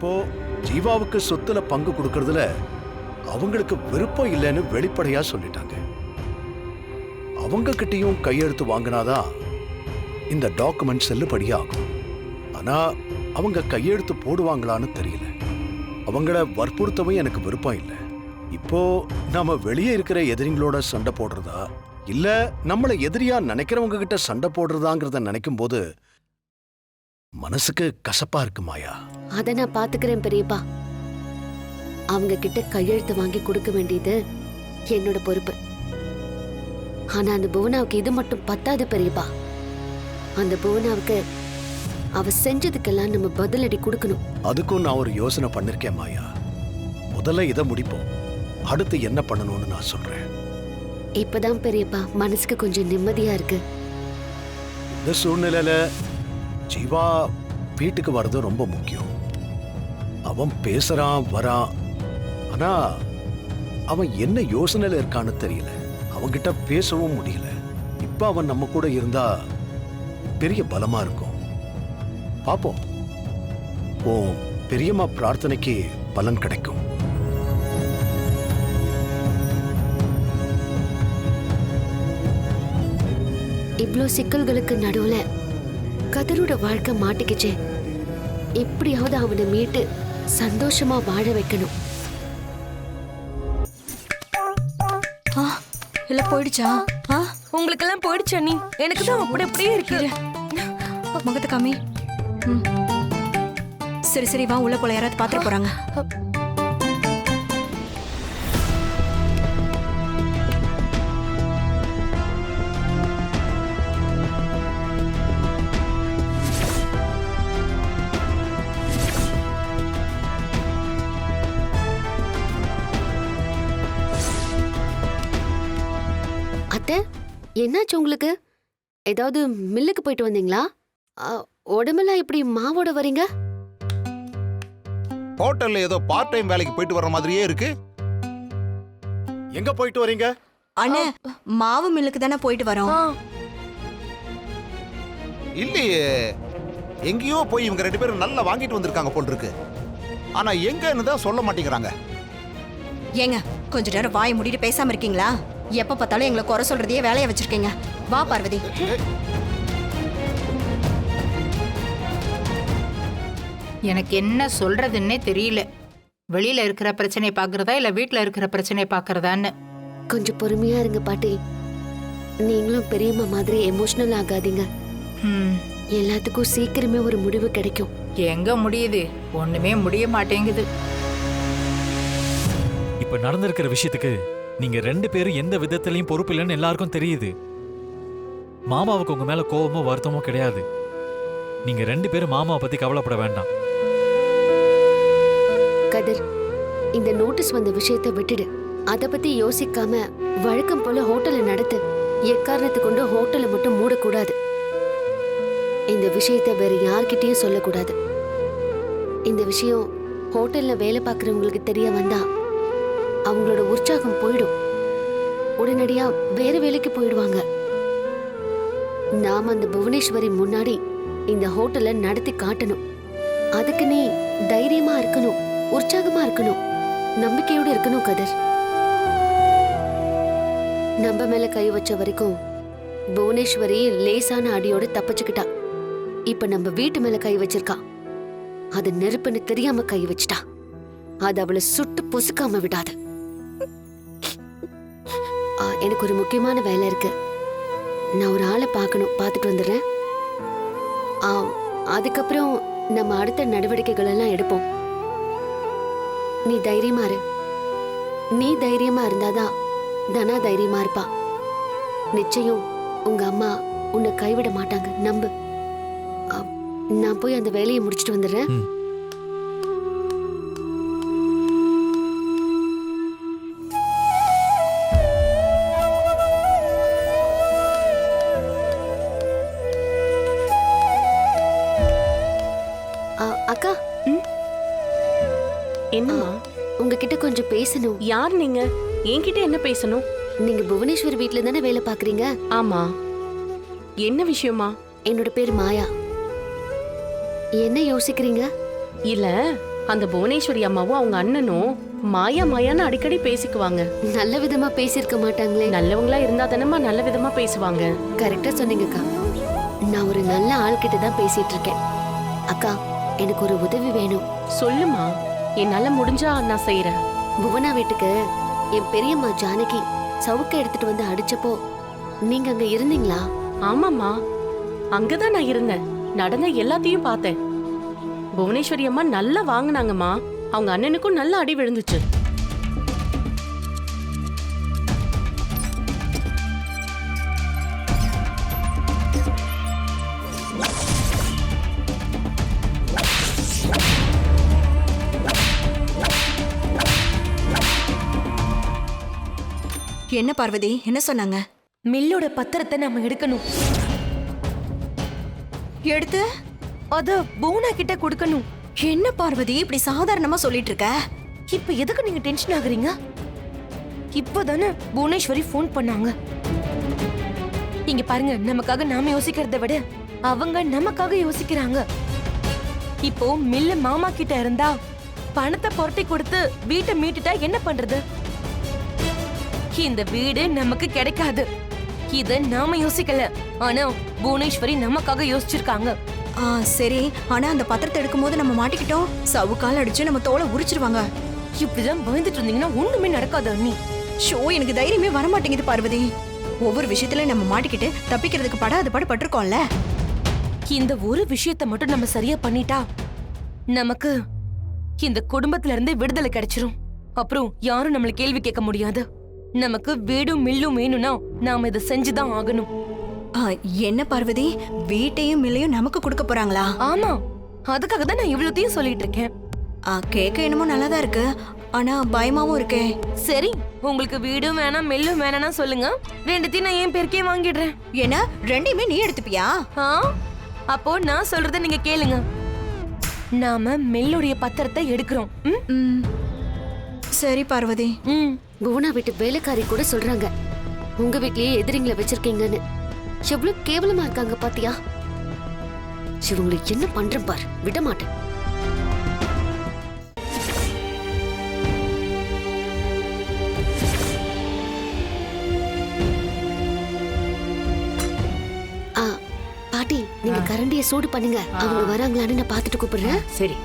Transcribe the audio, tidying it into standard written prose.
இப்போ ஜீவாவுக்கு சொத்துல பங்கு கொடுக்கறதுல அவங்களுக்கு விருப்பம் இல்லைன்னு வெளிப்படையா சொல்லிட்டாங்க. அவங்க கிட்டயும் கையெழுத்து வாங்கினாதான் இந்த டாக்குமெண்ட் செல்லுபடியாகும். ஆனா அவங்க கையெழுத்து போடுவாங்களான்னு தெரியல. அவங்கள வற்புறுத்தவும் எனக்கு விருப்பம் இல்லை. இப்போ நாம வெளியே இருக்கிற எதிரிங்களோட சண்டை போடுறதா இல்ல நம்மளை எதிரியா நினைக்கிறவங்க கிட்ட சண்டை போடுறதாங்கிறத நினைக்கும் போது மனசுக்கு கசப்பா இருக்கு மாயா. அத நான் பாத்துக்கிறேன் பெரியப்பா. அவங்க கிட்ட கையெழுத்து வாங்கி கொடுக்க வேண்டியது என்னோட பொறுப்பு. ஆனா அந்த புவனாவுக்கு இது மட்டும் பத்தாது பெரியப்பா. அந்த புவனாவுக்கு அவ செஞ்சதுக்கெல்லாம் நம்ம பதிலடி கொடுக்கணும். அதுக்கும் நான் ஒரு யோசனை பண்ணிருக்கேன் மாயா. முதல்ல இதை முடிப்போம், அடுத்து என்ன பண்ணணும்னு நான் சொல்றேன். இப்பதான் பெரியப்பா மனசுக்கு கொஞ்சம் நிம்மதியா இருக்கு. இந்த சூழ்நிலையில ஜீவா வீட்டுக்கு வர்றது ரொம்ப முக்கியம். அவன் பேசுறான் வரான், ஆனா அவன் என்ன யோசனையில இருக்கான்னு தெரியல. அவன்கிட்ட பேசவும் முடியல. இப்ப அவன் நம்ம கூட இருந்தா பெரிய பலமா இருக்கும். பாப்போம், ஓ பெரியம்மா பிரார்த்தனைக்கு பலன் கிடைக்கும். இவ்ளோ சிக்கல்களுக்கு நடுவுல கதிரோட வாழ்க்கை மாட்டிக்கிச்சே. எப்படியாவது அவனை மீட்டு சந்தோஷமா வாழ வைக்கணும். இல்ல போயிடுச்சா? உங்களுக்கு எல்லாம் போயிடுச்சா? நீ எனக்கு தான் அப்படி அப்படியே இருக்கு. முகத்தை காமி. சரி சரி வா, உள்ள போல யாராவது பாத்துட்டு போறாங்க. அத்தை, என்னாச்சு உங்களுக்கு? ஏதாவது மில்லுக்கு போயிட்டு வந்தீங்களா? உடம்பெல்லாம் இப்படி மாவோட வரீங்க? ஹோட்டல்ல ஏதோ பார்ட் டைம் வேலைக்கு போயிட்டு வர மாதிரியே இருக்கு. எங்க போயிட்டு வரீங்க? அண்ணே, மாவு மில்லுக்கு தானே போயிட்டு வரோம். இல்லையே, எங்கேயோ போய் இவங்க 2 பேரும் நல்லா வாங்கிட்டு வந்திருக்காங்க போல் இருக்கு. ஆனா எங்கன்னு தான் சொல்ல மாட்டேங்கிறாங்க. ஏங்க கொஞ்ச நேரம் வாயை மூடிட்டு பேசாம இருக்கீங்களா? எப்ப பார்த்தாலும் எங்களை குறை சொல்றதையே வேலையை வச்சிருக்கீங்க. வா பார்வதி. எனக்கு என்ன சொல்றதுன்னே தெரியல. வெளியில இருக்கிற பிரச்சனை பாக்குறதா இல்ல வீட்டுல இருக்கிற பிரச்சனை பாக்குறதான்னு. கொஞ்சம் பொறுமையா இருங்க பாட்டி. நீங்களும் பெரியம்மா மாதிரி எமோஷனல் ஆகாதீங்க. எல்லாத்துக்கும் சீக்கிரமே ஒரு முடிவு கிடைக்கும். எங்க முடியுது? ஒண்ணுமே முடிய மாட்டேங்குது. இப்ப நடந்திருக்கிற விஷயத்துக்கு நீங்க 2 பேரும் எந்த விதத்திலையும் பொறுப்பு இல்லைன்னு எல்லாருக்கும் தெரியுது. மாமாவுக்கு உங்க மேல கோபமோ வருத்தமோ கிடையாது. நீங்க 2 பேரும் மாமாவை பத்தி கவலைப்பட வேண்டாம். கதிர், இந்த நோட்டீஸ் வந்த விஷயத்தை விட்டுடு. அத பத்தி யோசிக்காம வழக்கம் போல ஹோட்டலை நடத்து. எக்காரணத்தை கொண்டு ஹோட்டலை மட்டும் மூடக்கூடாது. இந்த விஷயத்தை வேற யார்கிட்டயும் சொல்லக்கூடாது. இந்த விஷயம் ஹோட்டல்ல வேலை பார்க்கறவங்களுக்கு தெரிய வந்தா அவங்களோட உற்சாகம் போயிடும். உடனடியா வேற வேலைக்கு போயிடுவாங்க. நாம அந்த புவனேஸ்வரி முன்னாடி இந்த ஹோட்டலை நடத்தி காட்டணும். அதுக்கு நீ தைரியமா இருக்கணும், உற்சாகமா இருக்கணும், நம்பிக்கையோடு இருக்கணும் கதிர். நம்ம மேல கை வச்ச வரைக்கும் புவனேஸ்வரி லேசான அடியோட தப்பிச்சுக்கிட்டா. இப்ப நம்ம வீட்டு மேல கை வச்சிருக்கா. அது நெருப்புன்னு தெரியாம கை வச்சிட்டா. அது அவளை சுட்டு பொசுக்காம விடாது. எனக்கு ஒரு முக்கியமான வேலை இருக்கு. நான் ஒரு ஆளை பார்க்கணும், பார்த்துட்டு வந்துடுறேன். அதுக்கப்புறம் நம்ம அடுத்த நடவடிக்கைகள் எல்லாம் எடுப்போம். நீ தைரியமா இரு. நீ தைரியமா இருந்தாதான் தனா தைரியமா இருப்பா. நிச்சயம் உங்க அம்மா உன்னை கைவிட மாட்டாங்க, நம்பு. நான் போய் அந்த வேலையை முடிச்சிட்டு வந்துடுறேன். அக்கா, என்னம்மா? உங்ககிட்ட கொஞ்சம் பேசணும். யார் நீங்க? என்கிட்ட என்ன பேசணும்? நீங்க புவனேஸ்வர் வீட்ல தானே வேலை பாக்குறீங்க? ஆமா. என்ன விஷயமா? என்னோட பேர் மாயா. என்ன யோசிக்கிறீங்க? இல்ல, அந்த புவனேஸ்வரி அம்மாவும் அவங்க அண்ணனும் மாயா மாயான்னு அடிக்கடி பேசிக்குவாங்க. நல்ல விதமா பேசியிருக்க மாட்டாங்களே. நல்லவங்களா இருந்தா தானம்மா நல்ல விதமா பேசுவாங்க. கரெக்டா சொன்னீங்கக்கா. நான் ஒரு நல்ல ஆள்கிட்ட தான் பேசிட்டு இருக்கேன். அக்கா, எனக்கு ஒரு உதவி வேணும். சொல்லுமா, என்னால முடிஞ்சா நான் செய்யறேன். புவனா வீட்டுக்கு என் பெரியம்மா ஜானகி சவுக்க எடுத்துட்டு வந்து அடிச்சப்போ நீங்க அங்க இருந்தீங்களா? ஆமாம்மா, அங்கதான் நான் இருந்தேன். நடந்த எல்லாத்தையும் பார்த்தேன். புவனேஸ்வரி அம்மா நல்லா வாங்கினாங்கம்மா. அவங்க அண்ணனுக்கும் நல்ல அடி விழுந்துச்சு. என்ன பார்வதி, என்ன சொன்னாங்க? மில்லோட பத்திரத்தை நம்ம எடுக்கணும். எடுத்து அத புவனா கிட்ட கொடுக்கணும். என்ன பார்வதி இப்படி சாதாரணமா சொல்லிட்டு இருக்க? இப்ப எதுக்கு நீங்க டென்ஷன் ஆகுறீங்க? இப்பதானே புவனேஸ்வரி ஃபோன் பண்ணாங்க. இங்க பாருங்க, நமக்காக நாம யோசிக்கிறத விட அவங்க நமக்காக யோசிக்கிறாங்க. இப்போ மில்ல மாமா கிட்ட இருந்தா பணத்தை புரட்டி கொடுத்து வீட்டை மீட்டுட்டா என்ன பண்றது? இந்த வீடு நமக்கு கிடைக்காது. இத நாம யோசிக்கல, ஆனா புவனேஸ்வரி நமக்காக யோசிச்சிருக்காங்க. சரி, ஆனா அந்த பத்திரத்தை எடுக்கும்போது நம்ம மாட்டிக்கிட்டோம். சவுக்கால் அடிச்சு நம்ம தோலை உரிச்சிருவாங்க. இப்படிதான் பயந்துட்டு இருந்தீங்கன்னா ஒண்ணுமே நடக்காது அண்ணி. ஷோ, எனக்கு தைரியமே வர மாட்டேங்குது பார்வதி. ஒவ்வொரு விஷயத்துல நம்ம மாட்டிக்கிட்டு தப்பிக்கிறதுக்கு படாத பாடு பட்டிருக்கோம்ல. இந்த ஒரு விஷயத்தை மட்டும் நம்ம சரியா பண்ணிட்டா நமக்கு இந்த குடும்பத்துல இருந்து விடுதலை கிடைச்சிரும். அப்புறம் யாரும் நம்மள கேள்வி கேட்க முடியாது. நமக்கு வீடும் மில்லும் வேணும்னா நாம இதை செஞ்சுதான் ஆகணும். என்ன பார்வதி, வீட்டையும் மில்லையும் நமக்கு கொடுக்க போறாங்களா? ஆமா, அதுக்காக தான் நான் இவ்வளவுத்தையும் சொல்லிட்டு இருக்கேன். கேட்க என்னமோ நல்லாதான் இருக்கு, ஆனா பயமாவும் இருக்கே. சரி, உங்களுக்கு வீடும் வேணாம் மில்லும் வேணாம்னா சொல்லுங்க, ரெண்டுத்தையும் நான் என் பேருக்கே வாங்கிடுறேன். என்ன, ரெண்டையுமே நீ எடுத்துப்பியா? அப்போ நான் சொல்றத நீங்க கேளுங்க. நாம மில்லுடைய பத்திரத்தை எடுக்கிறோம். சரி பார்வதி. புவனா வீட்டு வேலைக்காரி கூட சொல்றாங்க உங்க வீட்லயே எதிரிங்களை வச்சிருக்கீங்கன்னு. எவ்வளவு கேவலமா இருக்காங்க பாத்தியா? இவங்களுக்கு என்ன பண்றேன் பார், விட மாட்டேன். பாட்டி, நீங்க கரண்டிய சூடு பண்ணுங்க. அவங்க வராங்களான்னு நான் பாத்துட்டு கூப்பிடுறேன். சரி.